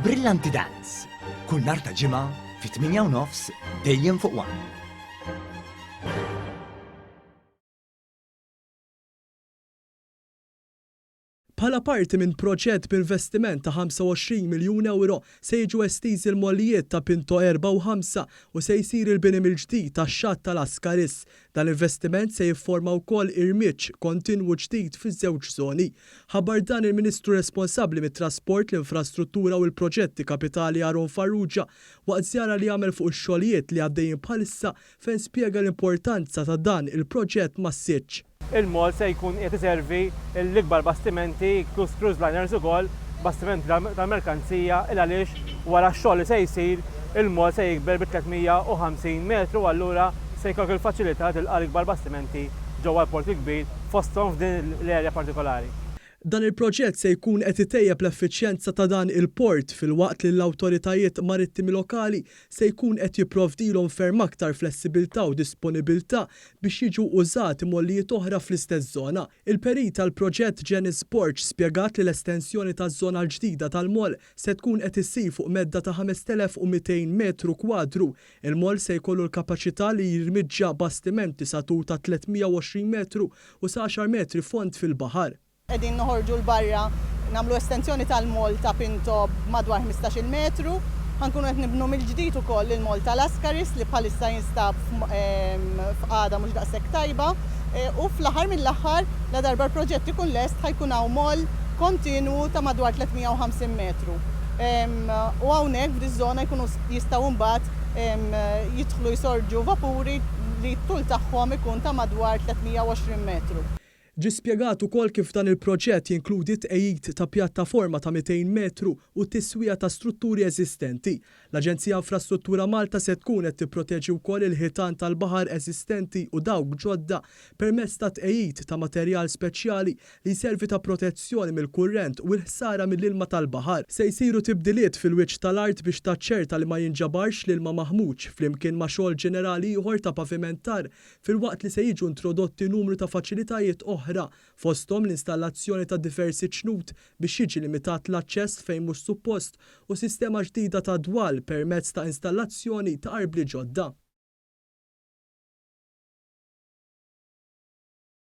Brillanti Dance. Kull nhar ta' ġimgħa fit-8:30 dejjem fuq One. Bħala parti minn proġett b'investiment ta' 25 miljun euro se jiġu estiżi l-mollijiet ta' Pinto 4 u 5 u se jsir il-bini mill-ġdid tax-xatt tal-Askaris. Dan l-investiment se jifforma wkoll irmiġġ kontinwu ġdid fiż-żewġ żoni. Ħabbar dan il-Ministru responsabbli mit-trasport, l-infrastruttura u l-proġetti kapitali Aron Farrugia waqt żjara li jagħmel fuq ix-xogħlijiet li għaddejjin bħalissa fejn spjega l-importanza ta' dan il-proġett mas-siġġ. Il-mall se jkun qed iservi l-ikbar bastimenti, cruise liners ukoll, bastimenti tal-merkanzija il għaliex wara x-xogħol li se jsir il-mall se jikber bi 350 metru u allura se jkollok il-faċilità tilqa' l-ikbar bastimenti ġewwa l-Port il-Kbir fosthom f'din l-erja partikolari. Dan il-proġett se jkun qed itejjeb l-effiċjenza ta' dan il-port filwaqt li l-awtoritajiet marittimi lokali se jkun qed jipprovdilhom ferm aktar flessibilità u disponibilità biex jiġu użati mollijiet oħra fl-istess żona. Il-perit tal-proġett Janice Porch spjegat li l-estensjoni taż-żona l-ġdida tal-moll se tkun qed issir fuq medda ta' 5200 metru kwadru. Il-moll se jkollu l-kapaċità li jirmiġġa bastimenti sa tul ta' 320 metru u sa 10 metri fond fil-baħar. Qegħdin noħorġu l-barra nagħmlu estensjoni tal-mall ta' Pinto madwar 15 metru. Ħankunu qed nibnu mill-ġdid ukoll il-mall tal-Askaris li bħalissa jinstab f'qagħda mhux daqshekk tajba. U fl-aħħar mill-aħħar la darba l-proġett ikun lest ħajkun hawn mall kontinwu ta' madwar 350 metru. U hawnhekk f'diż-żona jkunu jistgħu mbagħad jidħlu jsorġu vapuri li t-tul tagħhom ikun ta' madwar 320 metru. Ġi spjegat ukoll kif dan il-proġett jinkludi tqejjid ta' pjattaforma ta' 200 metru u tiswija ta' strutturi eżistenti. L-Aġenzija Infrastruttura Malta se tkun qed tipproteġi wkoll il-ħitan tal-baħar eżistenti u dawk ġodda permezz ta' tqejjid ta' materjal speċjali li jservi ta' protezzjoni mill-kurrent u l-ħsara mill-ilma tal-baħar. Se jsiru tibdiliet fil-wiċċ tal-art biex taċċerta li ma jinġabarx l-ilma maħmuġ flimkien ma' xogħol ġenerali ieħor ta' pavimentar filwaqt li se jiġu introdotti numru ta' faċilitajiet oħra fosthom l-installazzjoni ta' diversi ċnut biex jiġi limitat l-aċċess fejn mhux suppost u sistema ġdida ta' dwal permezz ta' installazzjoni ta' arbli ġodda.